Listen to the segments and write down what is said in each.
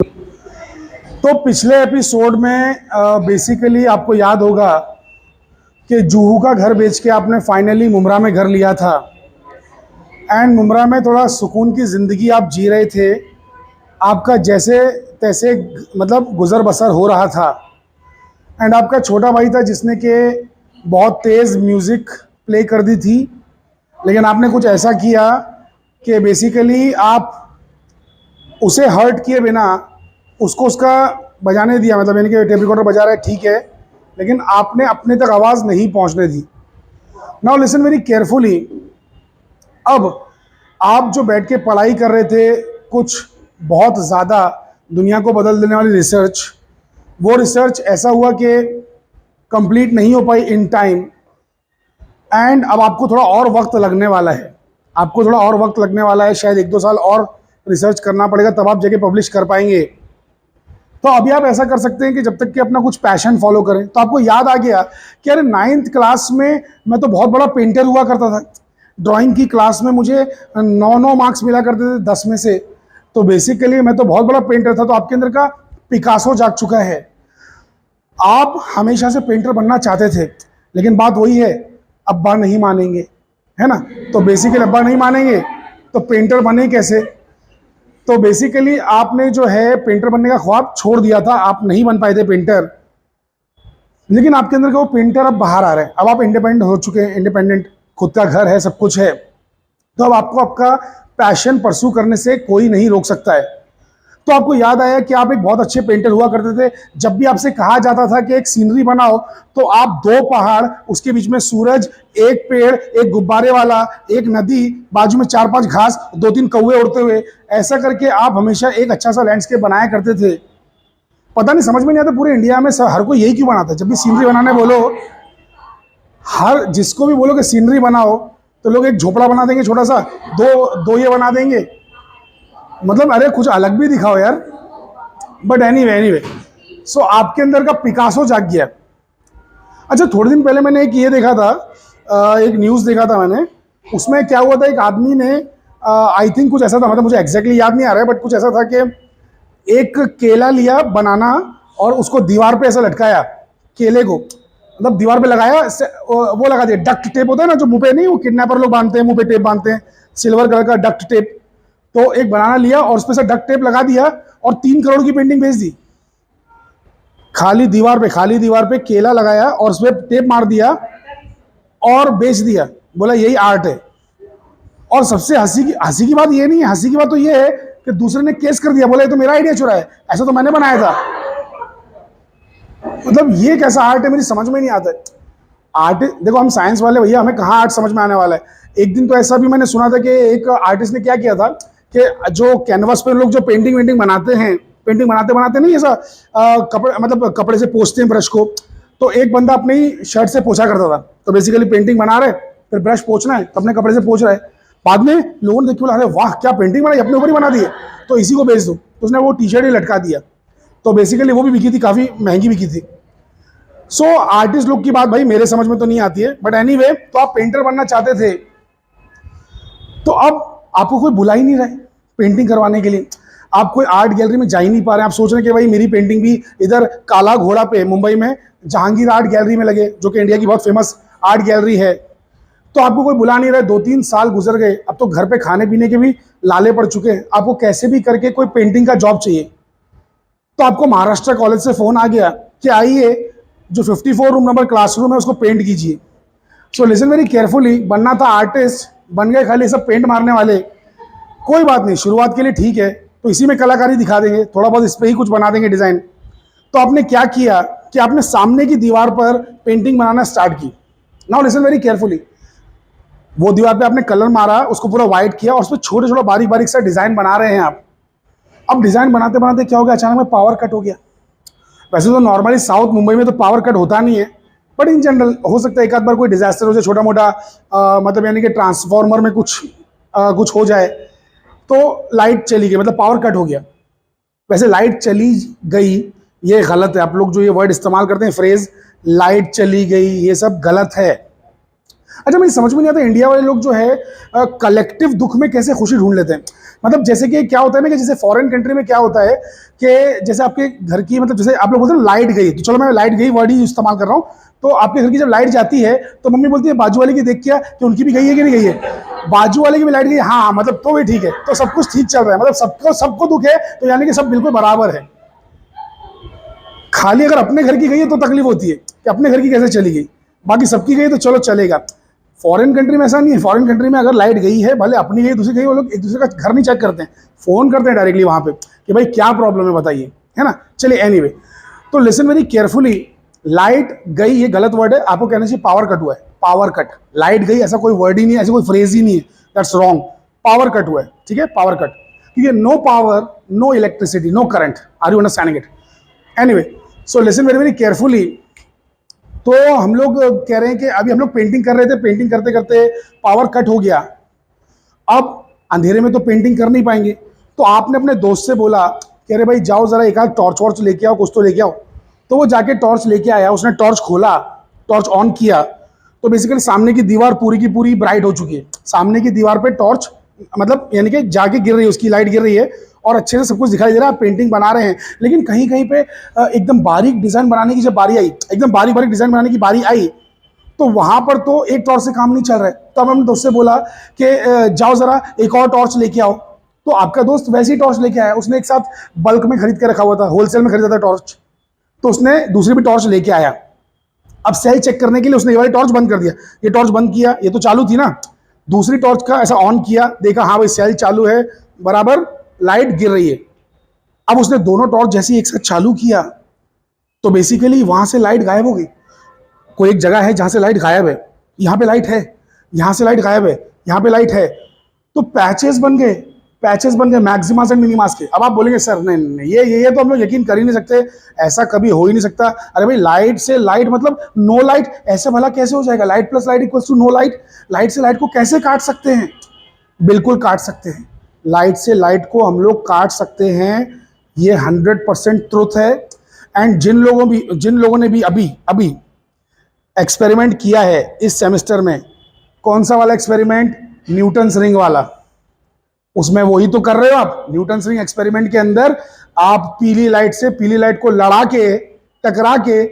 तो पिछले एपिसोड में बेसिकली आपको याद होगा कि जूहू का घर बेच के आपने फाइनली मुमरा में घर लिया था। एंड मुमरा में थोड़ा सुकून की ज़िंदगी आप जी रहे थे। आपका जैसे तैसे मतलब गुज़र बसर हो रहा था। एंड आपका छोटा भाई था जिसने कि बहुत तेज़ म्यूज़िक प्ले कर दी थी, लेकिन आपने कुछ ऐसा किया कि बेसिकली आप उसे हर्ट किए बिना उसको उसका बजाने दिया। मतलब यानी कि टेप रिकॉर्डर बजा रहा है, ठीक है, लेकिन आपने अपने तक आवाज़ नहीं पहुंचने दी। Now listen very carefully. अब आप जो बैठ के पढ़ाई कर रहे थे कुछ बहुत ज़्यादा दुनिया को बदल देने वाली रिसर्च, वो रिसर्च ऐसा हुआ कि कंप्लीट नहीं हो पाई इन टाइम। एंड अब आपको थोड़ा और वक्त लगने वाला है। आपको थोड़ा और वक्त लगने वाला है, शायद 1-2 साल और रिसर्च करना पड़ेगा, तब आप जगह पब्लिश कर पाएंगे। तो अभी आप ऐसा कर सकते हैं कि जब तक कि अपना कुछ पैशन फॉलो करें। तो आपको याद आ गया कि अरे 9th क्लास में मैं तो बहुत बड़ा पेंटर हुआ करता था। ड्राइंग की क्लास में मुझे 9 मार्क्स मिला करते थे 10 में से। तो बेसिकली मैं तो बहुत बड़ा पेंटर था। तो आपके अंदर का पिकासो जाग चुका है। आप हमेशा से पेंटर बनना चाहते थे, लेकिन बात वही है, अब्बा नहीं मानेंगे, है ना। तो बेसिकली अब्बा नहीं मानेंगे तो पेंटर बने कैसे। तो बेसिकली आपने जो है पेंटर बनने का ख्वाब छोड़ दिया था, आप नहीं बन पाए थे पेंटर। लेकिन आपके अंदर का वो पेंटर अब बाहर आ रहा है। अब आप इंडिपेंडेंट हो चुके हैं, इंडिपेंडेंट, खुद का घर है, सब कुछ है। तो अब आपको आपका पैशन परस्यू करने से कोई नहीं रोक सकता है। तो आपको याद आया कि आप एक बहुत अच्छे पेंटर हुआ करते थे। जब भी आपसे कहा जाता था कि एक सीनरी बनाओ, तो आप 2 पहाड़, उसके बीच में सूरज, एक पेड़, एक गुब्बारे वाला, एक नदी, बाजू में 4-5 घास, 2-3 कौवे उड़ते हुए, ऐसा करके आप हमेशा एक अच्छा सा लैंडस्केप बनाया करते थे। पता नहीं, समझ में नहीं आता पूरे इंडिया में हर कोई यही क्यों बनाता है। जब भी सीनरी बनाने बोलो, हर जिसको भी बोलो कि सीनरी बनाओ, तो लोग एक झोपड़ा बना देंगे छोटा सा, दो ये बना देंगे। मतलब अरे कुछ अलग भी दिखाओ यार। बट एनीवे, सो आपके अंदर का पिकासो जाग गया। अच्छा, थोड़े दिन पहले मैंने एक ये देखा था, एक न्यूज़ देखा था मैंने। उसमें क्या हुआ था, एक आदमी ने आई थिंक कुछ ऐसा था, मतलब मुझे एग्जैक्टली याद नहीं आ रहा है, बट कुछ ऐसा था कि एक केला लिया, बनाना, और उसको दीवार पे ऐसा लटकाया, केले को मतलब दीवार पे लगाया, वो लगा दिया। डक्ट टेप होता है ना, जो मुंह पे नहीं, वो किडनैपर लोग बांधते हैं, मुंह पे टेप बांधते हैं, सिल्वर कलर का डक्ट टेप। तो एक बनाना लिया और उस पर से डक्ट टेप लगा दिया और 3 करोड़ की पेंटिंग भेज दी। खाली दीवार पे केला लगाया और उस पर टेप मार दिया और बेच दिया। बोला यही आर्ट है। और सबसे हंसी की बात ये नहीं है, हंसी की बात तो ये है कि दूसरे ने केस कर दिया, बोला ये तो मेरा आइडिया चुरा है, ऐसा तो मैंने बनाया था। मतलब ये कैसा आर्ट है, मेरी समझ में नहीं आता है। आर्ट, देखो हम साइंस वाले भैया, हमें कहाँ आर्ट समझ में आने वाला है। एक दिन तो ऐसा भी मैंने सुना था कि एक आर्टिस्ट ने क्या किया था कि जो कैनवस पे लोग जो पेंटिंग वेंटिंग बनाते हैं, पेंटिंग बनाते बनाते नहीं ऐसा कपड़े, मतलब कपड़े से पोंछते हैं ब्रश को, तो एक बंदा अपने ही शर्ट से पोछा करता था। तो बेसिकली पेंटिंग बना रहे, फिर ब्रश पोंछना है तो अपने कपड़े से पोंछ रहा है। बाद में लोगों ने देख के बोला, अरे वाह क्या पेंटिंग बनाई, अपने ऊपर ही बना दिए, तो इसी को बेच दो। तो उसने वो टी शर्ट ही लटका दिया। तो बेसिकली वो भी बिकी थी, काफ़ी महंगी बिकी थी। सो आर्टिस्ट लोग की बात भाई मेरे समझ में तो नहीं आती है, बट एनीवे, तो आप पेंटर बनना चाहते थे, तो अब आपको कोई बुला ही नहीं रहा है पेंटिंग करवाने के लिए। आप कोई आर्ट गैलरी में जा ही नहीं पा रहे हैं। आप सोच रहे हैं कि भाई मेरी पेंटिंग भी इधर काला घोड़ा पे मुंबई में जहांगीर आर्ट गैलरी में लगे, जो कि इंडिया की बहुत फेमस आर्ट गैलरी है। तो आपको कोई बुला नहीं रहा है। 2-3 साल गुजर गए, अब तो घर पे खाने पीने के भी लाले पड़ चुके हैं। आपको कैसे भी करके कोई पेंटिंग का जॉब चाहिए। तो आपको महाराष्ट्र कॉलेज से फोन आ गया कि आइए, जो 54 रूम नंबर क्लासरूम है उसको पेंट कीजिए। सो लिसन वेरी केयरफुली, बनना था आर्टिस्ट, बन गए खाली सब पेंट मारने वाले। कोई बात नहीं, शुरुआत के लिए ठीक है, तो इसी में कलाकारी दिखा देंगे, थोड़ा बहुत इस पर ही कुछ बना देंगे डिज़ाइन। तो आपने क्या किया कि आपने सामने की दीवार पर पेंटिंग बनाना स्टार्ट की। नाउ लिसन वेरी केयरफुली, वो दीवार पे आपने कलर मारा, उसको पूरा व्हाइट किया और उस पर छोटे छोटे बारीक बारीक सा डिज़ाइन बना रहे हैं आप। अब डिज़ाइन बनाते बनाते क्या हो गया, अचानक में पावर कट हो गया। वैसे तो नॉर्मली साउथ मुंबई में तो पावर कट होता नहीं है, बट इन जनरल हो सकता है एक आध बार कोई डिजास्टर हो जाए, छोटा मोटा, मतलब यानी कि ट्रांसफार्मर में कुछ हो जाए, तो लाइट चली गई, मतलब पावर कट हो गया। वैसे लाइट चली गई ये गलत है। आप लोग जो ये वर्ड इस्तेमाल करते हैं, फ्रेज लाइट चली गई, ये सब गलत है। अच्छा, मुझे समझ में नहीं आता इंडिया वाले लोग जो है कलेक्टिव दुख में कैसे खुशी ढूंढ लेते हैं। मतलब जैसे कि क्या होता है ना कि जैसे फॉरेन कंट्री में क्या होता है कि जैसे आपके घर की, मतलब जैसे आप लोग बोलते हैं लाइट गई, तो चलो मैं लाइट गई वर्ड ही इस्तेमाल कर रहा हूँ। तो आपके घर की जब लाइट जाती है तो मम्मी बोलती है बाजू वाले की देख क्या कि उनकी भी गई है कि नहीं गई है, बाजू वाले की भी लाइट गई, हाँ मतलब तो भी ठीक है, तो सब कुछ ठीक चल रहा है, मतलब सबको सबको दुख है, तो यानी कि सब बिल्कुल बराबर है। खाली अगर अपने घर की गई है तो तकलीफ होती है कि अपने घर की कैसे चली गई, बाकी सबकी गई तो चलो चलेगा। फॉरेन कंट्री में ऐसा नहीं है। फॉरेन कंट्री में अगर लाइट गई है, भले अपनी गई दूसरी गई, वो लोग एक दूसरे का घर नहीं चेक करते हैं, फोन करते हैं डायरेक्टली वहां पे कि भाई क्या प्रॉब्लम है बताइए, है ना। चलिए एनीवे, तो लिसन वेरी केयरफुली। लाइट गई ये गलत वर्ड है, आपको कहना चाहिए पावर कट हुआ है। पावर कट, लाइट गई ऐसा कोई वर्ड ही नहीं है, ऐसा कोई फ्रेज ही नहीं है, दैट्स रॉन्ग। पावर कट हुआ है, ठीक है, पावर कट, क्योंकि no power no electricity no current, are you understanding it. Anyway, so listen very very carefully. तो हम लोग कह रहे हैं कि अभी हम लोग पेंटिंग कर रहे थे, पेंटिंग करते करते पावर कट हो गया। अब अंधेरे में तो पेंटिंग कर नहीं पाएंगे, तो आपने अपने दोस्त से बोला कि अरे भाई जाओ जरा एक आध टॉर्च वॉर्च लेके आओ, कुछ तो लेके आओ। तो वो जाके टॉर्च लेके आया, उसने टॉर्च खोला, टॉर्च ऑन किया, तो बेसिकली सामने की दीवार पूरी की पूरी ब्राइट हो चुकी है। सामने की दीवार पे टॉर्च मतलब यानी कि जाके गिर रही है, उसकी लाइट गिर रही है और अच्छे से सब कुछ दिखाई दे रहा है, पेंटिंग बना रहे हैं। लेकिन कहीं कहीं पे एकदम बारीक डिजाइन बनाने की जब बारी आई, एकदम बारीक बारीक डिजाइन बनाने की बारी आई, तो वहां पर तो एक टॉर्च से काम नहीं चल रहा है। तो अब हमने दोस्त से बोला कि जाओ जरा एक और टॉर्च लेके आओ। तो आपका दोस्त वैसे ही टॉर्च लेके आया, उसने एक साथ बल्क में खरीद के रखा हुआ था, होलसेल में खरीदा था टॉर्च, तो उसने दूसरी भी टॉर्च लेके आया। अब सेल चेक करने के लिए उसने ये वाली टॉर्च बंद कर दिया, ये टॉर्च बंद किया, ये तो चालू थी ना, दूसरी टॉर्च का ऐसा ऑन किया, देखा हाँ भाई सेल चालू है, बराबर लाइट गिर रही है। अब उसने दोनों टॉर्च जैसे एक साथ चालू किया तो बेसिकली वहां से लाइट गायब हो गई। कोई एक जगह है जहां से लाइट गायब है, यहां पे लाइट है, यहां से लाइट गायब है, यहां पे लाइट है, तो पैचेस बन गए, पैचेस बन गए मैक्सिमास एंड मिनिमास के। अब आप बोलेंगे सर नहीं नहीं ये तो हम लोग यकीन कर ही नहीं सकते, ऐसा कभी हो ही नहीं सकता। अरे भाई लाइट से लाइट मतलब नो लाइट, ऐसे भला कैसे हो जाएगा? Light plus light equals to no light. Light से लाइट को कैसे काट सकते हैं? बिल्कुल काट सकते हैं, लाइट से लाइट को हम लोग काट सकते हैं, ये 100% ट्रुथ है। एंड जिन लोगों ने भी अभी अभी एक्सपेरिमेंट किया है इस सेमेस्टर में, कौन सा वाला एक्सपेरिमेंट? न्यूटन्स रिंग वाला, उसमें वही तो कर रहे हो आप। न्यूटन्स रिंग एक्सपेरिमेंट के अंदर आप पीली लाइट से पीली लाइट को लड़ा के, टकरा के,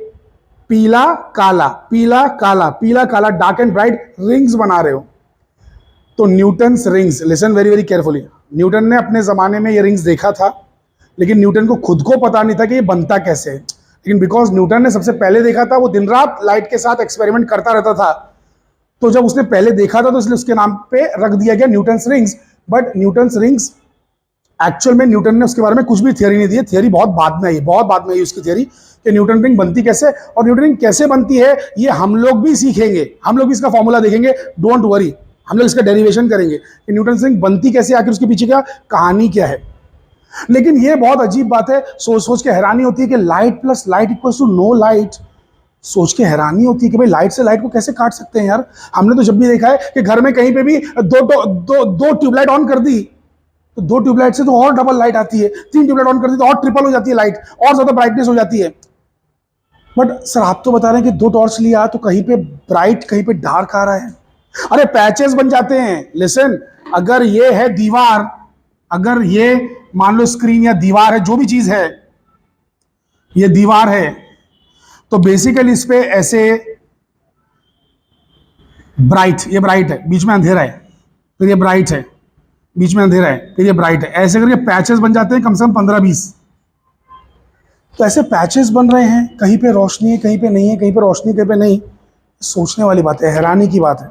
पीला काला पीला काला पीला काला डार्क एंड ब्राइट रिंग्स बना रहे हो। तो Newton's rings, listen very very carefully, Newton ने अपने जमाने में ये रिंग्स देखा था, लेकिन न्यूटन को खुद को पता नहीं था कि ये बनता कैसे है। लेकिन बिकॉज न्यूटन ने सबसे पहले देखा था, वो दिन रात लाइट के साथ एक्सपेरिमेंट करता रहता था, तो जब उसने पहले देखा था तो इसलिए उसके नाम पे रख दिया गया Newton's rings. But Newton's rings actual में न्यूटन ने उसके बारे में कुछ भी थियरी नहीं दी है, थियरी बहुत बाद में आई, बहुत बाद में आई उसकी थियरी कि न्यूटन रिंग बनती कैसे, और न्यूटन रिंग कैसे बनती है ये हम लोग भी सीखेंगे, हम लोग भी इसका फॉर्मूला देखेंगे, डोंट वरी, हम लोग इसका डेरिवेशन करेंगे कि न्यूटन रिंग बनती कैसे, आखिर उसके पीछे क्या कहानी क्या है। लेकिन ये बहुत अजीब बात है, सोच सोच के हैरानी होती है कि light plus light equals to no light. सोच के हैरानी होती है कि भाई लाइट से लाइट को कैसे काट सकते हैं यार। हमने तो जब भी देखा है कि घर में कहीं पे भी दो ट्यूबलाइट ऑन कर दी तो दो ट्यूबलाइट से तो और डबल लाइट आती है, तीन ट्यूबलाइट ऑन कर दी तो और ट्रिपल हो जाती है लाइट, और ज्यादा ब्राइटनेस हो जाती है। बट सर आप तो बता रहे हैं कि दो टॉर्च लिया तो कहीं पे ब्राइट कहीं पे डार्क आ रहा है। अरे पैचेस बन जाते हैं। लिसन, अगर ये है दीवार, अगर ये मान लो स्क्रीन या दीवार है, जो भी चीज है, ये दीवार है, तो बेसिकली इस पे ऐसे ब्राइट, ये ब्राइट है, बीच में अंधेरा है, फिर ये ब्राइट है, बीच में अंधेरा है, फिर ये ब्राइट है, ऐसे करके पैचेस बन जाते हैं कम से कम 15-20। तो ऐसे पैचेस बन रहे हैं, कहीं पे रोशनी है कहीं पे नहीं है, कहीं पे रोशनी कहीं पे नहीं। सोचने वाली बात है, हैरानी की बात है,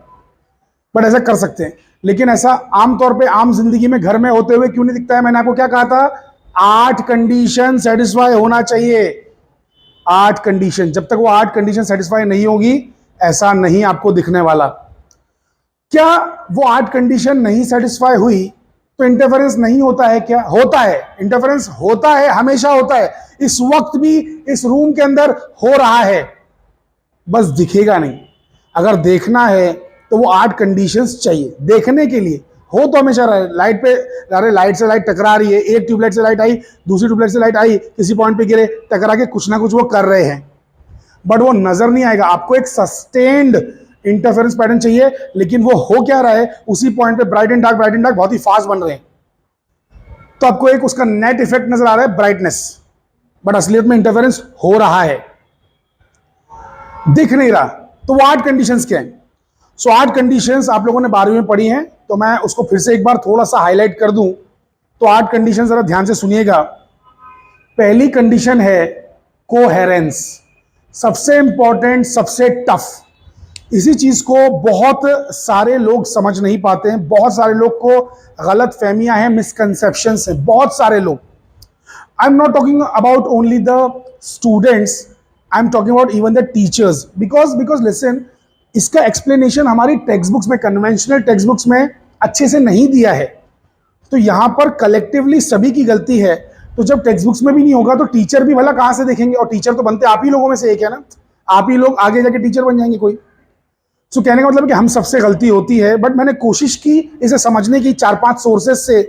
बट ऐसा कर सकते हैं। लेकिन ऐसा आमतौर पे आम जिंदगी में घर में होते हुए क्यों नहीं दिखता है? मैंने आपको क्या कहा था, 8 कंडीशन सेटिस्फाई होना चाहिए। 8 कंडीशन, जब तक वो 8 कंडीशन सेटिस्फाई नहीं होगी ऐसा नहीं आपको दिखने वाला। क्या वो 8 कंडीशन नहीं सेटिस्फाई हुई तो इंटरफेरेंस नहीं होता है? क्या होता है? इंटरफेरेंस होता है, हमेशा होता है। इस वक्त भी इस रूम के अंदर हो रहा है, बस दिखेगा नहीं। अगर देखना है तो वो 8 कंडीशंस चाहिए देखने के लिए। हो तो हमेशा रहे, लाइट पे, अरे लाइट से लाइट टकरा रही है, एक ट्यूबलाइट से लाइट आई, दूसरी ट्यूबलाइट से लाइट आई, किसी पॉइंट पे गिरे, टकरा के कुछ ना कुछ वो कर रहे हैं, बट वो नजर नहीं आएगा आपको। एक सस्टेन्ड इंटरफेरेंस पैटर्न चाहिए, लेकिन वो हो क्या रहा है, उसी पॉइंट पे ब्राइट एंड डार्क बहुत ही फास्ट बन रहे हैं। तो आपको एक उसका नेट इफेक्ट नजर आ रहा है ब्राइटनेस, बट असलियत में इंटरफेरेंस हो रहा है, दिख नहीं रहा। तो वो 8 कंडीशंस क्या हैं? सो 8 कंडीशंस आप लोगों ने 12वीं में पढ़ी हैं, तो मैं उसको फिर से एक बार थोड़ा सा हाईलाइट कर दूं। तो 8 कंडीशन जरा ध्यान से सुनिएगा। पहली कंडीशन है कोहेरेंस, सबसे इंपॉर्टेंट, सबसे टफ। इसी चीज को बहुत सारे लोग समझ नहीं पाते हैं, बहुत सारे लोग को गलत फहमियां हैं, मिसकंसेप्शंस हैं, बहुत सारे लोग। I am not talking about only the students, I am talking about even the teachers, because listen, इसका एक्सप्लेनेशन हमारी टेक्स्ट बुक्स में, कन्वेंशनल टेक्स्ट बुक्स में अच्छे से नहीं दिया है। तो यहां पर कलेक्टिवली सभी की गलती है। तो जब टेक्स्ट बुक्स में भी नहीं होगा तो टीचर भी भला कहां से देखेंगे? और टीचर तो बनते आप ही लोगों में से एक है ना, आप ही लोग आगे जाके टीचर बन जाएंगे कोई। सो कहने का मतलब कि हम सबसे गलती होती है, बट मैंने कोशिश की इसे समझने की 4-5 सोर्सेस से।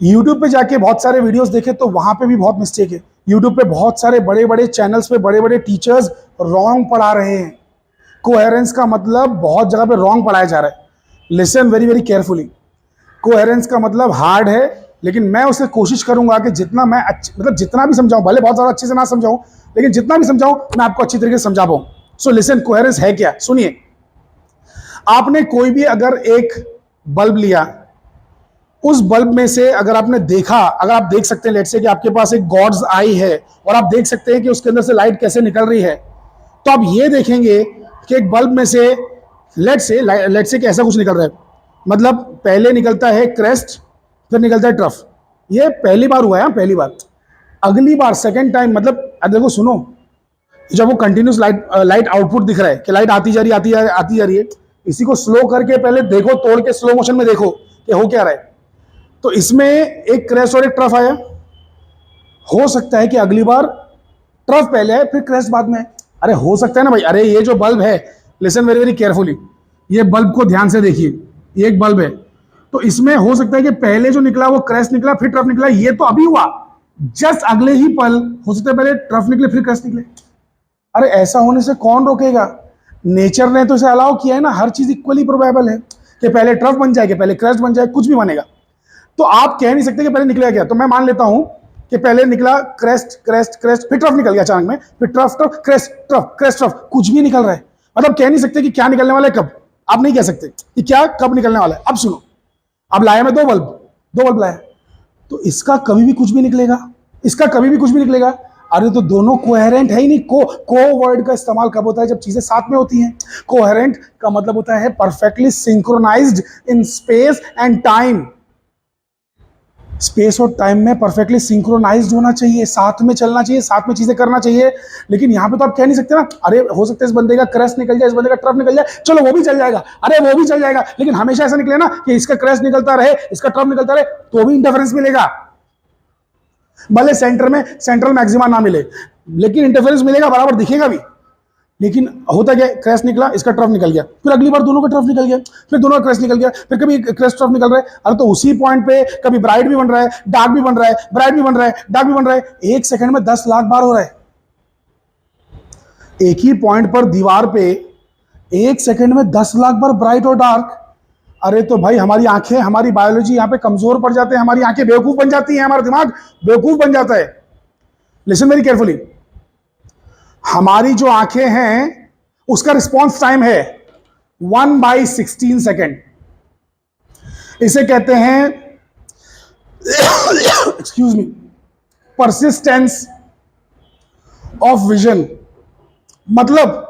यूट्यूब पे जाके बहुत सारे वीडियोस देखे तो वहां पे भी बहुत मिस्टेक है। यूट्यूब पे बहुत सारे बड़े बड़े चैनल्स पे बड़े बड़े टीचर्स रॉन्ग पढ़ा रहे हैं। कोहेरेंस का मतलब बहुत जगह पे रॉन्ग पढ़ाया जा रहा है। Listen very very carefully. Coherence का मतलब हार्ड है, लेकिन मैं उसे कोशिश करूंगा कि जितना मैं मतलब जितना भी समझाऊं, भले बहुत ज्यादा अच्छे से ना समझाऊं, लेकिन जितना भी समझाऊं मैं आपको अच्छी तरीके से समझा पाऊं। सो लिसन, कोहेरेंस है क्या? सुनिए, आपने कोई भी अगर एक बल्ब लिया, उस बल्ब में से अगर आपने देखा, अगर आप देख सकते हैं लेट्स से कि आपके पास एक गॉड्स आई है और आप देख सकते हैं कि उसके अंदर से लाइट कैसे निकल रही है, तो आप ये देखेंगे कि एक बल्ब में से लेट्स से कि ऐसा कुछ निकल रहा है। मतलब पहले निकलता है क्रेस्ट, फिर निकलता है ट्रफ। ये पहली बार हुआ है, पहली बार। अगली बार सेकेंड टाइम मतलब देखो सुनो, जब वो कंटिन्यूस लाइट आउटपुट दिख रहा है कि लाइट आती जा रही आती जा रही है, इसी को स्लो करके पहले देखो, तोड़ के स्लो मोशन में देखो कि हो क्या रहा है। तो इसमें एक क्रेस्ट और एक ट्रफ आया। हो सकता है कि अगली बार ट्रफ पहले है फिर क्रेस्ट बाद में। अरे हो सकता है ना भाई। अरे ये जो बल्ब है, लिसन वेरी वेरी केयरफुली, ये बल्ब को ध्यान से देखिए, ये एक बल्ब है। तो इसमें हो सकता है कि पहले जो निकला वो क्रेस्ट निकला, फिर ट्रफ निकला। ये तो अभी हुआ, जस्ट अगले ही पल हो सकता है पहले ट्रफ निकले फिर क्रेस्ट निकले। अरे ऐसा होने से कौन रोकेगा? नेचर ने तो इसे अलाउ किया है ना। हर चीज इक्वली प्रोबेबल है कि पहले ट्रफ बन जाए, कि पहले क्रेस्ट बन जाए, कुछ भी बनेगा। तो आप कह नहीं सकते कि पहले निकलेगा क्या। तो मैं मान लेता हूं कि पहले निकला क्रेस्ट क्रेस्ट क्रेस्ट, फिर ट्रफ निकल गया अचानक में, फिर trough trough crest trough crest trough, कुछ भी निकल रहा है। मतलब कह नहीं सकते कि क्या निकलने वाला है कब। आप नहीं कह सकते कि क्या कब निकलने वाला है। अब सुनो, अब लाया मैं दो बल्ब लाया, तो इसका कभी भी कुछ भी निकलेगा, इसका कभी भी कुछ भी निकलेगा। अरे तो दोनों कोहेरेंट है ही नहीं। को वर्ड का इस्तेमाल कब होता है? जब चीजें साथ में होती हैं। कोहेरेंट का मतलब होता है perfectly synchronised in space and time. Space और टाइम में परफेक्टली सिंक्रोनाइज्ड होना चाहिए, साथ में चलना चाहिए, साथ में चीजें करना चाहिए। लेकिन यहां पे तो आप कह नहीं सकते ना, अरे हो सकता है इस बंदे का क्रस्ट निकल जाए, इस बंदे का ट्रफ निकल जाए, चलो वो भी चल जाएगा, अरे वो भी चल जाएगा। लेकिन हमेशा ऐसा निकले ना कि इसका क्रस्ट निकलता रहे, इसका ट्रफ निकलता रहे, तो भी इंटरफेरेंस मिलेगा। भले सेंट्रल मैक्सिमा ना मिले, लेकिन इंटरफेरेंस मिलेगा, बराबर दिखेगा भी। लेकिन होता क्या, क्रैश निकला, इसका ट्रफ निकल गया, फिर अगली बार दोनों का ट्रफ निकल गया, फिर दोनों का क्रैश निकल गया, फिर कभी क्रैश ट्रफ निकल रहा है। अरे तो उसी पॉइंट पे कभी ब्राइट भी बन रहा है, डार्क भी बन रहा है, ब्राइट भी बन रहा है, डार्क भी बन रहा है। एक सेकंड में 10 लाख बार हो रहा है। एक ही पॉइंट पर दीवार पे एक सेकंड में 10 लाख बार ब्राइट और डार्क। अरे तो भाई हमारी आंखें, हमारी बायोलॉजी यहाँ पे कमजोर पड़ जाते हैं, हमारी आंखें बेवकूफ बन जाती हैं, हमारा दिमाग बेवकूफ बन जाता है। लिसन वेरी केयरफुली, हमारी जो आंखें हैं उसका रिस्पॉन्स टाइम है 1/16 सेकेंड। इसे कहते हैं excuse me, persistence of vision. मतलब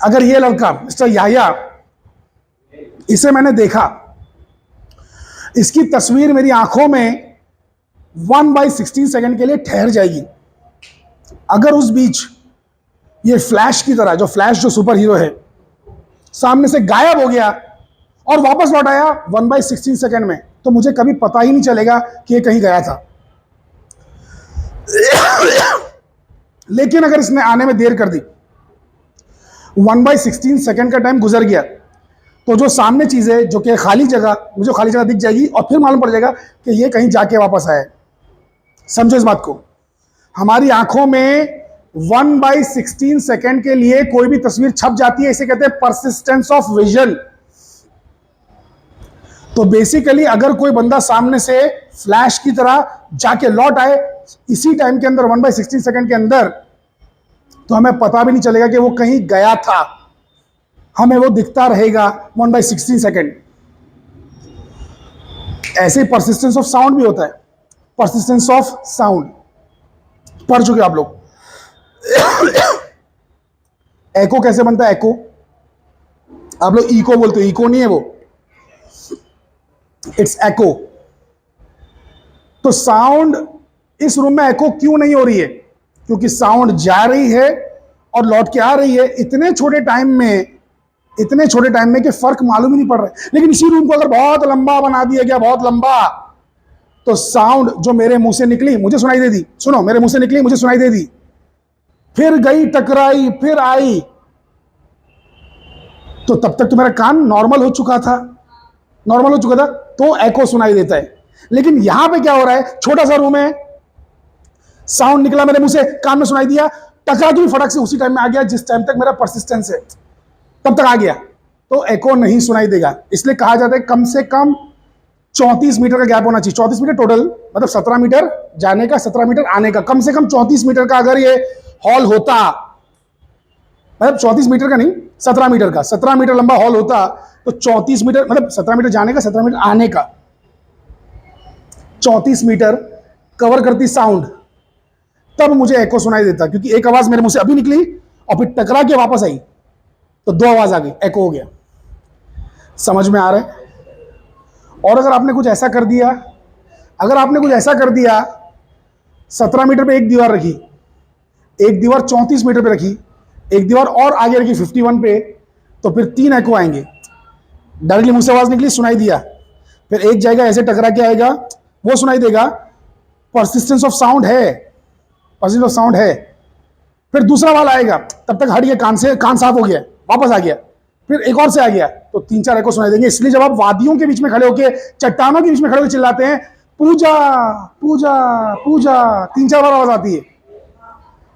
अगर ये लड़का मिस्टर याया, इसे मैंने देखा, इसकी तस्वीर मेरी आंखों में 1/16 सेकेंड के लिए ठहर जाएगी। अगर उस बीच ये फ्लैश की तरह, जो फ्लैश जो सुपर हीरो है, सामने से गायब हो गया और वापस लौट आया 1/16 सेकेंड में, तो मुझे कभी पता ही नहीं चलेगा कि ये कहीं गया था। लेकिन अगर इसने आने में देर कर दी, 1/16 सेकेंड का टाइम गुजर गया, तो जो सामने चीज है, जो कि खाली जगह, मुझे खाली जगह दिख जाएगी और फिर मालूम पड़ जाएगा कि ये कहीं जाके वापस आया। समझो इस बात को। हमारी आंखों में 1/16 सेकेंड के लिए कोई भी तस्वीर छप जाती है, इसे कहते हैं परसिस्टेंस ऑफ विजन। तो बेसिकली अगर कोई बंदा सामने से फ्लैश की तरह जाके लौट आए इसी टाइम के अंदर 1/16 सेकंड के अंदर, तो हमें पता भी नहीं चलेगा कि वो कहीं गया था, हमें वो दिखता रहेगा 1/16 सेकंड। ऐसे ही परसिस्टेंस ऑफ साउंड भी होता है। परसिस्टेंस ऑफ साउंड पढ़ चुके आप लोग। एको कैसे बनता है? एको आप लोग इको बोलते हो, इको नहीं है वो, इट्स एको। तो साउंड इस रूम में एको क्यों नहीं हो रही है? क्योंकि साउंड जा रही है और लौट के आ रही है इतने छोटे टाइम में, इतने छोटे टाइम में कि फर्क मालूम ही नहीं पड़ रहा है। लेकिन इसी रूम को अगर बहुत लंबा बना दिया गया, बहुत लंबा, तो साउंड जो मेरे मुंह से निकली मुझे सुनाई दे दी। सुनो, मेरे मुंह से निकली मुझे सुनाई दे दी, फिर गई, टकराई, फिर आई, तो तब तक तो मेरा कान नॉर्मल हो चुका था, नॉर्मल हो चुका था, तो एको सुनाई देता है। लेकिन यहां पे क्या हो रहा है? छोटा सा रूम है, साउंड निकला मेरे मुंह से, कान में सुनाई दिया, टकरा भी फटक से उसी टाइम में आ गया जिस टाइम तक मेरा परसिस्टेंस है, तब तक आ गया, तो एको नहीं सुनाई देगा। इसलिए कहा जाता है कम से कम 34 मीटर का गैप होना चाहिए। 34 मीटर टोटल, मतलब 17 मीटर जाने का, 17 मीटर आने का, कम से कम 34 मीटर का अगर ये हॉल होता, मतलब 34 मीटर का नहीं, 17 मीटर का, 17 मीटर लंबा हॉल होता, तो 34 मीटर मतलब 17 मीटर जाने का, 17 मीटर आने का, 34 मीटर कवर करती साउंड, तब मुझे एको सुनाई देता। क्योंकि एक आवाज मेरे मुंह से अभी निकली और फिर टकरा के वापस आई, तो दो आवाज आ गई, एको हो गया। समझ में आ रहा है? और अगर आपने कुछ ऐसा कर दिया, अगर आपने कुछ ऐसा कर दिया, 17 मीटर पे एक दीवार रखी, एक दीवार 34 मीटर पे रखी, एक दीवार और आगे रखी 51 पे, तो फिर 3 एको आएंगे। डायरेक्टली मुंह से आवाज निकली, सुनाई दिया, फिर एक जाएगा ऐसे टकरा के आएगा, वो सुनाई देगा। परसिस्टेंस ऑफ साउंड है, परसिस्टेंस ऑफ साउंड है। फिर दूसरा वाला आएगा, तब तक हट गया, कान से, कान साफ हो गया, वापस आ गया, फिर एक और से आ गया, तो 3-4 एको सुनाई देंगे। इसलिए जब आप वादियों के बीच में खड़े होकर, चट्टानों के बीच में खड़े होकर चिल्लाते हैं पूजा पूजा पूजा, 3-4 बार आवाज आती है।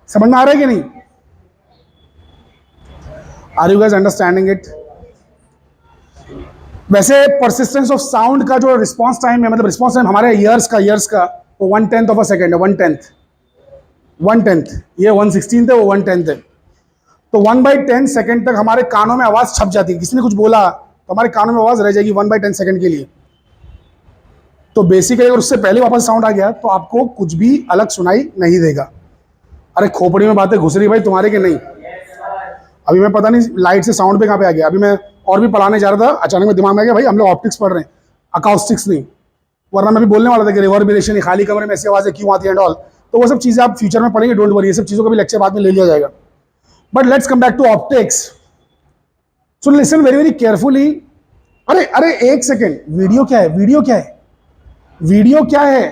समझ में आ रहा है कि नहीं? Are you guys understanding it? वैसे परसिस्टेंस ऑफ साउंड का जो रिस्पॉन्स टाइम है, मतलब रिस्पॉन्स टाइम हमारे ईयर्स का वो 1/10 ऑफ अ सेकेंड है। 1/10, ये 1/16 है, वो 1/10 है। तो 1/10 सेकेंड तक हमारे कानों में आवाज छप जाती है। किसी ने कुछ बोला तो हमारे कानों में आवाज रह जाएगी 1/10 सेकेंड के लिए। तो बेसिकली अगर उससे पहले वापस साउंड आ गया तो आपको कुछ भी अलग सुनाई नहीं देगा। अरे खोपड़ी में बातें घुस रही भाई तुम्हारे के नहीं। अभी मैं पता नहीं लाइट से साउंड पे कहाँ पे आ गया। अभी मैं और भी पढ़ाने जा रहा था, अचानक में दिमाग में आ गया भाई हम लोग ऑप्टिक्स पढ़ रहे हैं, अकाउस्टिक्स नहीं। वरना मैं भी बोलने वाला था कि रिवर्बरेशन, खाली कमरे में ऐसी आवाजें क्यों आती है एंड ऑल। तो वो सब चीजें आप फ्यूचर में पढ़ेंगे, डोंट वरी, ये सब चीजों का भी लेक्चर बाद में ले लिया जाएगा। But let's come back to optics. So listen very very carefully. अरे अरे एक सेकेंड, वीडियो क्या है? वीडियो क्या है? वीडियो क्या है?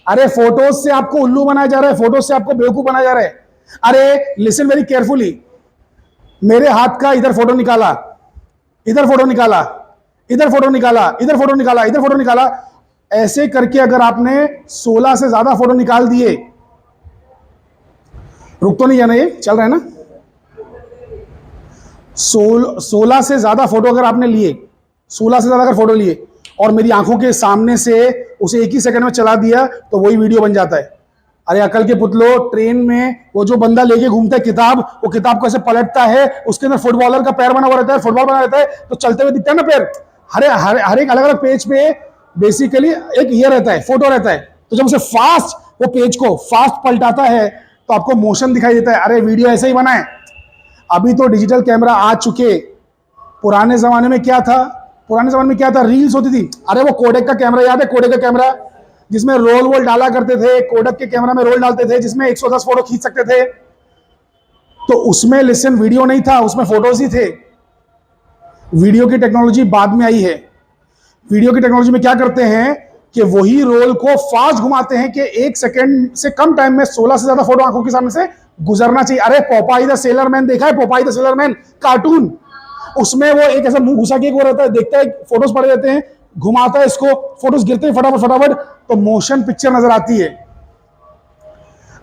अरे फोटोज से आपको उल्लू बनाया जा रहा है, फोटोज से आपको बेवकूफ बनाया जा रहा है। अरे लिसन वेरी केयरफुली। मेरे हाथ का इधर फोटो निकाला, इधर फोटो निकाला, इधर फोटो निकाला, इधर फोटो निकाला, इधर फोटो निकाला, ऐसे करके अगर आपने 16 से ज्यादा फोटो निकाल दिए, रुक तो नहीं जाना, ये चल रहा है ना, 16 से ज्यादा फोटो अगर आपने लिए, 16 से ज्यादा अगर फोटो लिए और मेरी आंखों के सामने से उसे एक ही सेकंड में चला दिया, तो वही वीडियो बन जाता है। अरे अकल के पुतलो, ट्रेन में वो जो बंदा लेके घूमता है किताब, वो किताब को ऐसे पलटता है, उसके अंदर फुटबॉलर का पैर बना हुआ रहता है, फुटबॉल बना रहता है, तो चलते हुए दिखता है ना पैर। हर एक अलग अलग पेज पे बेसिकली एक ये रहता है, फोटो रहता है। तो जब उसे फास्ट, वो पेज को फास्ट पलटाता है तो आपको मोशन दिखाई देता है। अरे वीडियो ऐसे ही बना है। अभी तो डिजिटल कैमरा आ चुके, पुराने जमाने में क्या था? पुराने जमाने में क्या था? रील्स होती थी। अरे वो कोडेक का कैमरा याद है? कोडेक का कैमरा जिसमें रोल वोल डाला करते थे, कोडेक के कैमरा में रोल डालते थे, जिसमें 110 फोटो खींच सकते थे। तो उसमें लिसन वीडियो नहीं था, उसमें फोटोज ही थे। वीडियो की टेक्नोलॉजी बाद में आई है। वीडियो की टेक्नोलॉजी में क्या करते हैं कि वही रोल को फास्ट घुमाते हैं कि 1 सेकंड से कम टाइम में 16 से ज्यादा फोटो आंखों के सामने से गुजरना चाहिए। अरे पोपाई द सेलर मैन देखा है? Popeye the sailor man cartoon, उसमें वो एक ऐसा मुंह घुसा के वो रहता है, देखता है, फोटोज पड़े रहते हैं, घुमाता है इसको, फोटोज गिरते हैं फटाफट फटाफट, तो मोशन पिक्चर नजर आती है।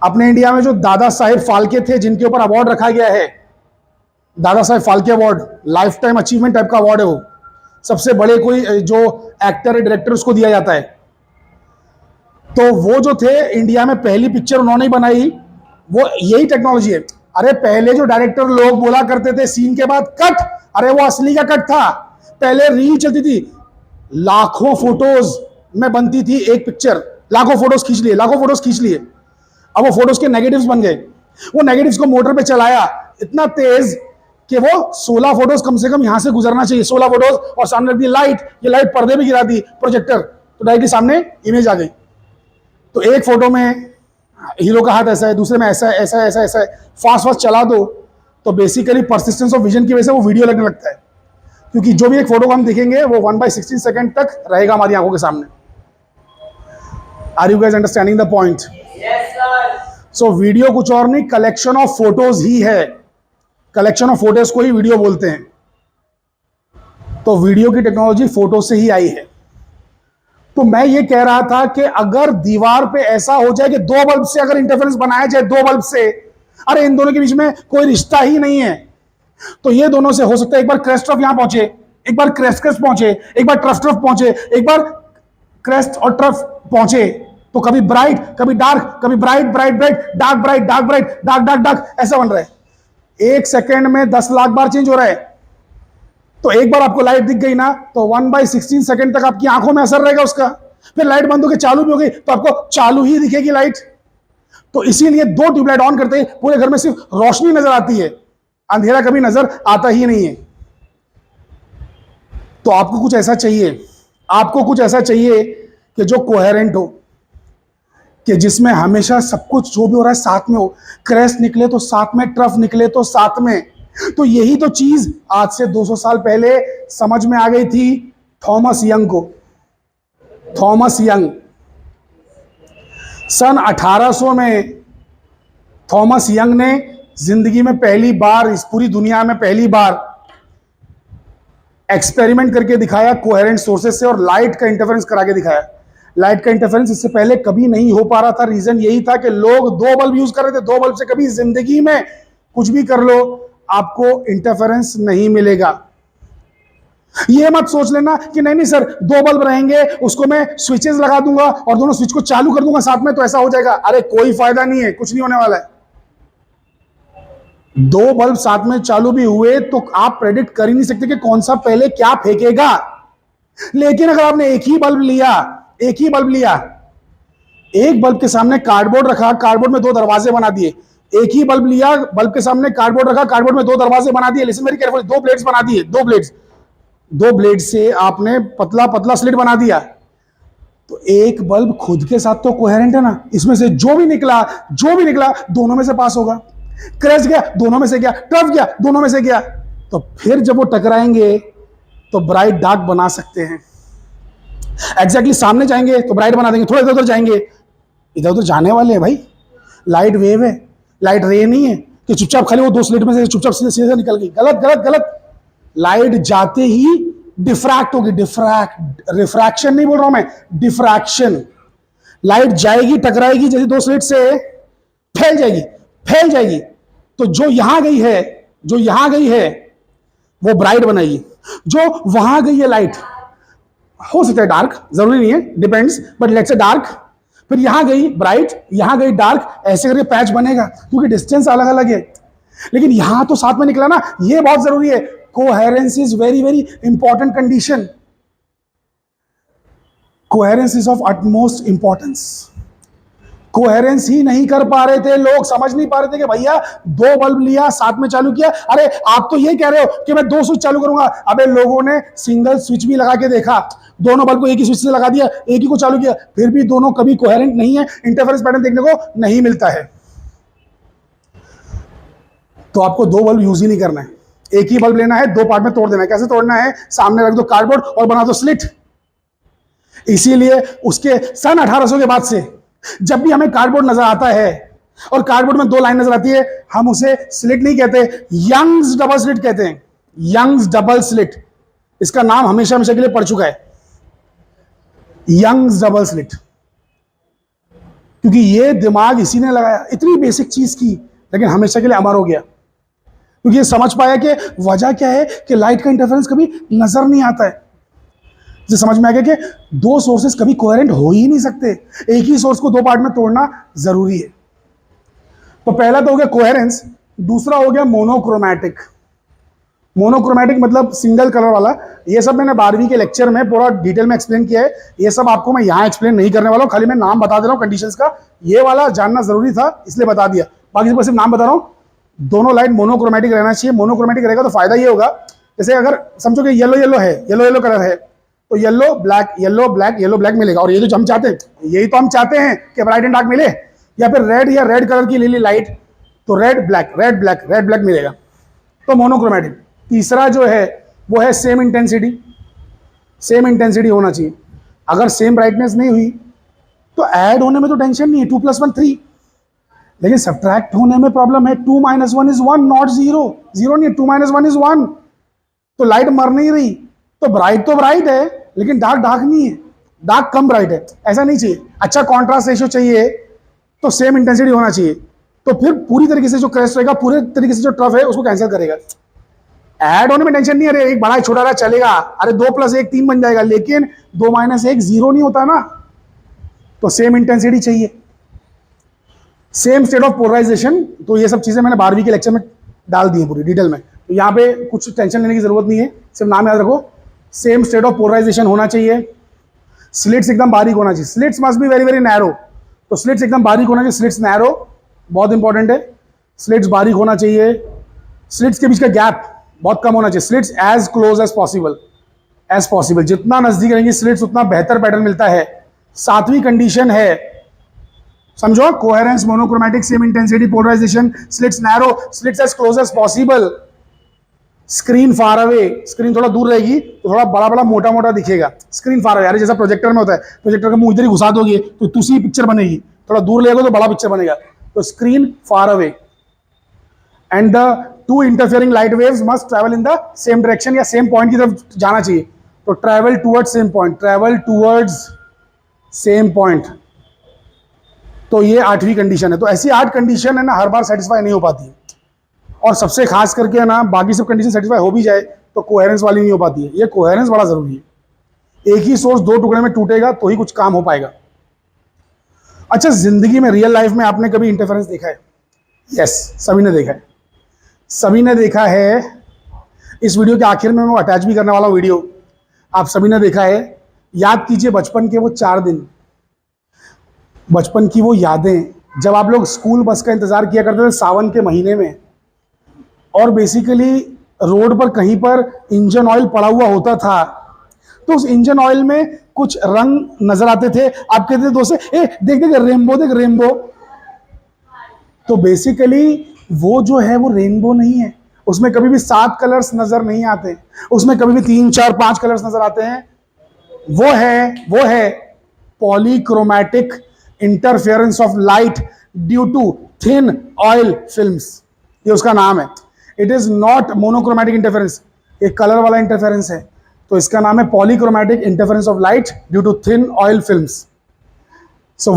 अपने इंडिया में जो दादा साहेब फाल्के थे, जिनके ऊपर अवार्ड रखा गया है, Dada Saheb Phalke award, life time achievement type का अवार्ड है वो, सबसे बड़े कोई जो एक्टर है, डायरेक्टर, उसको दिया जाता है। तो वो जो थे, इंडिया में पहली पिक्चर उन्होंने बनाई, वो यही टेक्नोलॉजी है। अरे पहले जो डायरेक्टर लोग बोला करते थे सीन के बाद कट, अरे वो असली का कट था। पहले रील चलती थी, लाखों फोटोज में बनती थी एक पिक्चर, लाखों फोटोज खींच लिए, लाखों फोटोज खींच लिए। अब वो फोटोज के नेगेटिव्स बन गए। वो नेगेटिव्स को मोटर पे चलाया इतना तेज कि वो 16 फोटोज कम से कम यहां से गुजरना चाहिए, 16 फोटोज, और सामने रख दी लाइट, ये लाइट पर्दे भी गिरा दी प्रोजेक्टर, तो डायरेक्टली सामने इमेज आ गई। तो एक फोटो में हीरो का हाथ ऐसा है, दूसरे में ऐसा है, ऐसा है, ऐसा ऐसा है, फास्ट फास्ट चला दो तो बेसिकली परसिस्टेंस ऑफ विजन की वजह से वो वीडियो लगने लगता है। क्योंकि जो भी एक फोटो को हम देखेंगे वो 1/16 सेकंड तक रहेगा हमारी आंखों के सामने। Are you guys understanding the point? So video कुछ और नहीं, कलेक्शन ऑफ फोटोज ही है। कलेक्शन ऑफ फोटोज को ही वीडियो बोलते हैं। तो वीडियो की टेक्नोलॉजी फोटो से ही आई है। तो मैं ये कह रहा था कि अगर दीवार पे ऐसा हो जाए कि दो बल्ब से अगर इंटरफेरेंस बनाया जाए, दो बल्ब से, अरे इन दोनों के बीच में कोई रिश्ता ही नहीं है, तो ये दोनों से हो सकता है एक बार क्रेस्ट ऑफ यहां पहुंचे, एक बार क्रेस्ट क्रेस्ट पहुंचे, एक बार ट्रफ ट्रफ पहुंचे, एक बार क्रेस्ट और ट्रफ पहुंचे, तो कभी ब्राइट कभी डार्क, कभी bright bright bright, dark bright dark bright, dark dark dark, ऐसा बन रहा है। एक सेकेंड में 10 लाख बार चेंज हो रहा है। तो एक बार आपको लाइट दिख गई ना, तो 1/16 सेकंड तक आपकी आंखों में असर रहेगा उसका। फिर लाइट बंद होकर चालू भी हो गई तो आपको चालू ही दिखेगी लाइट। तो इसीलिए 2 ट्यूबलाइट ऑन करते ही पूरे घर में सिर्फ रोशनी नजर आती है, अंधेरा कभी नजर आता ही नहीं है। तो आपको कुछ ऐसा चाहिए, आपको कुछ ऐसा चाहिए कि जो कोहेरेंट हो, कि जिसमें हमेशा सब कुछ जो भी हो रहा है साथ में हो। क्रेस्ट निकले तो साथ में, ट्रफ निकले तो साथ में। तो यही तो चीज आज से 200 साल पहले समझ में आ गई थी थॉमस यंग को। थॉमस यंग सन 1800 में थॉमस यंग ने जिंदगी में पहली बार, इस पूरी दुनिया में पहली बार एक्सपेरिमेंट करके दिखाया कोहेरेंट सोर्सेज से, और लाइट का इंटरफेरेंस करा के दिखाया। लाइट का इंटरफेरेंस इससे पहले कभी नहीं हो पा रहा था। रीजन यही था कि लोग 2 बल्ब यूज कर रहे थे। 2 बल्ब से कभी जिंदगी में कुछ भी कर लो आपको इंटरफेरेंस नहीं मिलेगा। ये मत सोच लेना कि नहीं नहीं सर 2 बल्ब रहेंगे, उसको मैं स्विचेस लगा दूंगा और दोनों स्विच को चालू कर दूंगा साथ में तो ऐसा हो जाएगा। अरे कोई फायदा नहीं है, कुछ नहीं होने वाला है। 2 बल्ब साथ में चालू भी हुए तो आप प्रेडिक्ट कर ही नहीं सकते कि कौन सा पहले क्या फेंकेगा। लेकिन अगर आपने एक ही बल्ब लिया, एक बल्ब के सामने कार्डबोर्ड रखा, कार्डबोर्ड में 2 दरवाजे बना दिए, एक ही बल्ब लिया, बल्ब के सामने कार्डबोर्ड रखा, कार्डबोर्ड में 2 दरवाजे बना दिए, लिसन वेरी केयरफुली, 2 प्लेट्स बना दिए, 2 ब्लेड से आपने पतला पतला स्लिट बना दिया, तो एक बल्ब खुद के साथ तो कोहेरेंट है ना। इसमें से जो भी निकला दोनों में से पास होगा। क्रैश गया दोनों में से गया, टफ गया दोनों में से गया। तो फिर जब वो टकराएंगे तो ब्राइट डार्क बना सकते हैं। एग्जैक्टली सामने जाएंगे तो ब्राइट बना देंगे, थोड़ा इधर उधर जाएंगे, इधर उधर जाने वाले हैं भाई। लाइट वेव है, लाइट रे नहीं है कि चुपचाप खाली वो 2 स्लिट में से चुपचाप सीधे सीधे निकल गई। गलत गलत गलत। लाइट जाते ही डिफ्रैक्ट होगी, रिफ्रैक्शन नहीं बोल रहा हूं मैं, डिफ्रैक्शन। लाइट जाएगी, टकराएगी, जैसे 2 स्लिट से फैल जाएगी। तो जो यहां गई है वो ब्राइट बनाएगी, जो वहां गई है लाइट, हो सकता है डार्क, जरूरी नहीं है, depends, but let's say dark, फिर यहां गई ब्राइट, यहां गई डार्क, ऐसे करके पैच बनेगा क्योंकि डिस्टेंस अलग अलग है। लेकिन यहां तो साथ में निकला ना, ये बहुत जरूरी है। Coherence is very very important condition. Coherence is of utmost importance. Coherence ही नहीं कर पा रहे थे लोग, समझ नहीं पा रहे थे कि भैया 2 बल्ब लिया, साथ में चालू किया। अरे आप तो ये कह रहे हो कि मैं 2 स्विच चालू करूंगा। अबे लोगों ने सिंगल स्विच भी लगा के देखा, दोनों बल्ब को एक ही स्विच से लगा दिया, एक ही को चालू किया, फिर भी दोनों कभी कोहेरेंट नहीं है, इंटरफेरेंस पैटर्न देखने को नहीं मिलता है। तो आपको 2 बल्ब यूज ही नहीं करना है, एक ही बल्ब लेना है, 2 पार्ट में तोड़ देना है। कैसे तोड़ना है? सामने रख दो कार्डबोर्ड और बना दो स्लिट। इसीलिए उसके सन 1800 के बाद से जब भी हमें कार्डबोर्ड नजर आता है और कार्डबोर्ड में 2 लाइन नजर आती है, हम उसे स्लिट नहीं कहते, यंग्स डबल स्लिट कहते हैं। यंग्स डबल स्लिट, इसका नाम हमेशा हमेशा के लिए पड़ चुका है, यंग्स डबल स्लिट। क्योंकि ये दिमाग इसी ने लगाया, इतनी बेसिक चीज की, लेकिन हमेशा के लिए अमर हो गया। क्योंकि ये समझ पाया कि वजह क्या है कि लाइट का इंटरफेरेंस कभी नजर नहीं आता है। इसे समझ में आ गया कि दो सोर्सेस कभी कोहेरेंट हो ही नहीं सकते, एक ही सोर्स को दो पार्ट में तोड़ना जरूरी है। तो पहला तो हो गया कोहेरेंस, दूसरा हो गया मोनोक्रोमैटिक। मोनोक्रोमैटिक मतलब सिंगल कलर वाला। ये सब मैंने 12वीं के लेक्चर में पूरा डिटेल में एक्सप्लेन किया है, ये सब आपको मैं यहाँ एक्सप्लेन नहीं करने वाला हूँ, खाली मैं नाम बता दे रहा हूँ कंडीशंस का। ये वाला जानना जरूरी था इसलिए बता दिया, बाकी सिर्फ नाम बता रहा हूँ। दोनों लाइट मोनोक्रोमैटिक रहना चाहिए। मोनोक्रोमैटिक रहेगा तो फायदा ये होगा, जैसे अगर समझो कि येलो येलो है, येलो येलो कलर है, तो yellow black yellow black yellow black मिलेगा। और ये जो हम चाहते हैं, यही तो हम चाहते हैं कि ब्राइट एंड डार्क मिले, या फिर रेड या रेड कलर की लिली लाइट, तो red black red black red black मिलेगा, तो मोनोक्रोमैटिक। तीसरा जो है वो है सेम इंटेंसिटी। सेम इंटेंसिटी होना चाहिए। अगर सेम ब्राइटनेस नहीं हुई तो ऐड होने में तो टेंशन नहीं है, 2 + 1 3, लेकिन सब्ट्रैक्ट होने में प्रॉब्लम है। 2 - 1 is 1, नॉट 0। 0 नहीं है, 2 - 1 is 1। तो लाइट मर नहीं रही, तो ब्राइट है लेकिन डार्क डार्क नहीं है, डार्क कम ब्राइट है, ऐसा नहीं चाहिए। अच्छा कॉन्ट्रास्ट रेशियो चाहिए, तो सेम इंटेंसिटी होना चाहिए। तो फिर पूरी तरीके से जो क्रेस्ट रहेगा, पूरे तरीके से जो ट्रफ है उसको कैंसिल करेगा। ऐड होने में टेंशन नहीं है, अरे एक बड़ा छोटा रहा चलेगा, अरे 2 + 1 3 बन जाएगा, लेकिन 2 - 1 0 नहीं होता ना, तो सेम इंटेंसिटी चाहिए। सेम स्टेट ऑफ पोलराइजेशन, तो ये सब चीजें मैंने 12वीं के लेक्चर में डाल दी है पूरी डिटेल में, तो यहाँ पे कुछ टेंशन लेने की जरूरत नहीं है, सिर्फ नाम याद रखो। सेम स्टेट ऑफ पोलराइजेशन होना चाहिए। स्लिट्स एकदम बारीक होना चाहिए। Slits must be very very narrow, तो स्लिट्स एकदम बारीक होना चाहिए। स्लिट्स नैरो बहुत इंपॉर्टेंट है, स्लिट्स बारीक होना चाहिए। स्लिट्स के बीच का गैप बहुत कम होना चाहिए। Slits as close as possible, जितना नजदीक रहेंगे स्लिट्स उतना बेहतर पैटर्न मिलता है। 7वीं कंडीशन है, समझो, coherence, monochromatic, same intensity, polarisation, slits narrow, slits as close as possible. Screen far away, screen थोड़ा दूर रहेगी तो थोड़ा बड़ा बड़ा मोटा मोटा दिखेगा। स्क्रीन फार अवे, जैसा प्रोजेक्टर में होता है, प्रोजेक्टर का मुंह इधर ही घुसा दोगे तो दूसरी पिक्चर बनेगी, थोड़ा दूर लेगा तो बड़ा पिक्चर बनेगा। तो screen far away, and the 2 interfering light waves must travel in the same direction, या सेम पॉइंट की तरफ जाना चाहिए। तो travel towards same point, travel towards same point. तो ये 8वीं कंडीशन है। तो ऐसी 8 कंडीशन है ना, हर बार सेटिस्फाई नहीं हो पाती, और सबसे खास करके है ना, बाकी सब कंडीशन सेटिस्फाई हो भी जाए तो कोहेरेंस वाली नहीं हो पाती है। ये कोहेरेंस बड़ा जरूरी है। एक ही सोर्स 2 टुकड़े में टूटेगा तो ही कुछ काम हो पाएगा। अच्छा, जिंदगी में रियल लाइफ में आपने कभी इंटरफेरेंस देखा है? यस, सभी ने देखा है, सभी ने देखा है। इस वीडियो के आखिर में मैं अटैच भी करने वाला हूँ वीडियो, आप सभी ने देखा है। याद कीजिए बचपन के वो 4 दिन, बचपन की वो यादें, जब आप लोग स्कूल बस का इंतजार किया करते थे सावन के महीने में, और बेसिकली रोड पर कहीं पर इंजन ऑयल पड़ा हुआ होता था, तो उस इंजन ऑयल में कुछ रंग नजर आते थे। आप कहते थे दोस्त से, ए देख देख रेनबो, देख रेनबो। तो बेसिकली वो जो है वो रेनबो नहीं है, उसमें कभी भी 7 कलर्स नजर नहीं आते, उसमें कभी भी 3 4 5 कलर्स नजर आते हैं। वो है polychromatic interference of light due to thin oil films, ये उसका नाम है। It is not monochromatic interference, ये कलर वाला इंटरफेरेंस है, तो इसका नाम है polychromatic interference of light due to thin oil films. So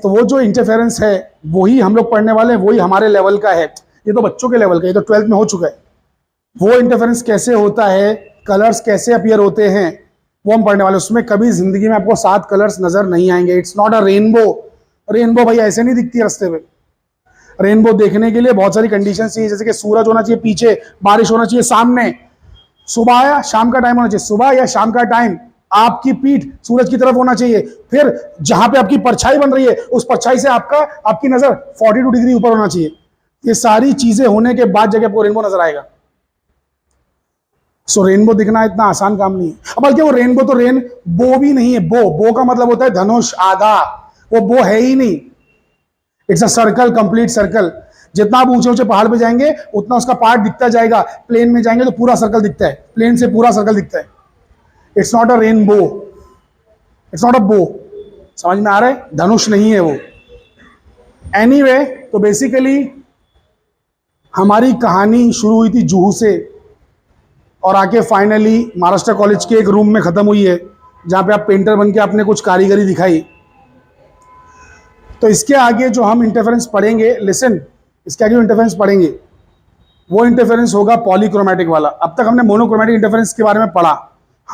तो वो जो इंटरफेरेंस है वही हम लोग पढ़ने वाले हैं, वही हमारे लेवल का है। ये तो बच्चों के लेवल का, ये तो 12th में हो चुका है। वो इंटरफेरेंस कैसे होता है, कलर्स कैसे अपीयर होते हैं, वो हम पढ़ने वाले। उसमें कभी जिंदगी में आपको 7 कलर्स नजर नहीं आएंगे। It's not a rainbow. Rainbow भाई ऐसे नहीं दिखती रास्ते पे। रेनबो देखने के लिए बहुत सारी कंडीशन चाहिए, जैसे कि सूरज होना चाहिए पीछे, बारिश होना चाहिए सामने, सुबह या शाम का टाइम होना चाहिए, सुबह या शाम का टाइम आपकी पीठ सूरज की तरफ होना चाहिए, फिर जहां पे आपकी परछाई बन रही है उस परछाई से आपकी नजर 42 डिग्री ऊपर होना चाहिए। ये सारी चीजें होने के बाद जगह आपको रेनबो नजर आएगा। सो रेनबो दिखना इतना आसान काम नहीं है। बल्कि वो रेनबो तो बो भी नहीं है। बो का मतलब होता है धनुष आधा, वो बो है ही नहीं। It's a circle, complete circle. जितना आप ऊंचे ऊंचे पहाड़ पे जाएंगे उतना उसका पार्ट दिखता जाएगा। प्लेन में जाएंगे तो पूरा सर्कल दिखता है, प्लेन से पूरा सर्कल दिखता है। It's not a rainbow, it's not a बो। समझ में आ रहा है? धनुष नहीं है वो। एनीवे, तो बेसिकली हमारी कहानी शुरू हुई थी जुहू से, और आके फाइनली महाराष्ट्र कॉलेज के एक रूम में खत्म हुई है, जहां पे आप पेंटर बन के आपने कुछ कारीगरी दिखाई। तो इसके आगे जो हम इंटरफेरेंस पढ़ेंगे, लिसन, इसके आगे जो इंटरफेरेंस पढ़ेंगे वो इंटरफेरेंस होगा पॉलीक्रोमैटिक वाला। अब तक हमने मोनोक्रोमैटिक इंटरफेरेंस के बारे में पढ़ा,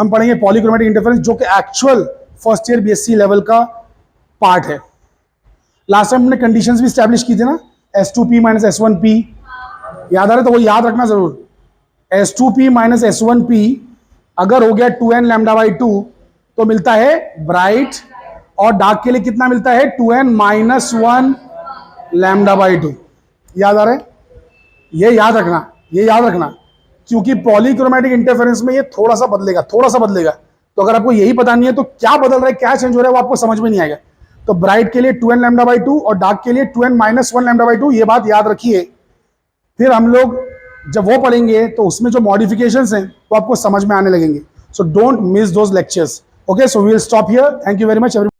हम पढ़ेंगे पॉलीक्रोमेटिक इंटरफेरेंस, जो कि actual first year BSc level का पार्ट है। लास्ट टाइम हमने कंडीशंस भी स्टैब्लिश की थी ना, S2P माइनस S1P, याद आ रहा है? तो वो याद रखना जरूर। S2P माइनस S1P अगर हो गया 2n लैम्डा बाई 2 तो मिलता है ब्राइट, और डार्क के लिए कितना मिलता है? 2n minus 1 lambda by 2। याद आ रहा है? ये याद रखना, ये याद रखना, क्योंकि पॉलीक्रोमेटिक इंटरफेरेंस में ये थोड़ा सा बदलेगा, थोड़ा सा बदलेगा। तो अगर आपको यही पता नहीं है तो क्या बदल रहा है, क्या चेंज हो रहा है, वो आपको समझ में नहीं आएगा। तो ब्राइट के लिए 2n लैम्डा बाई 2 और डार्क के लिए 2n माइनस 1 लैम्डा बाई 2, ये बात याद रखिए। फिर हम लोग जब वो पढ़ेंगे तो उसमें जो मॉडिफिकेशंस हैं वो आपको समझ में आने लगेंगे। So don't miss those lectures. Okay, so we will stop here. Thank you very much everyone.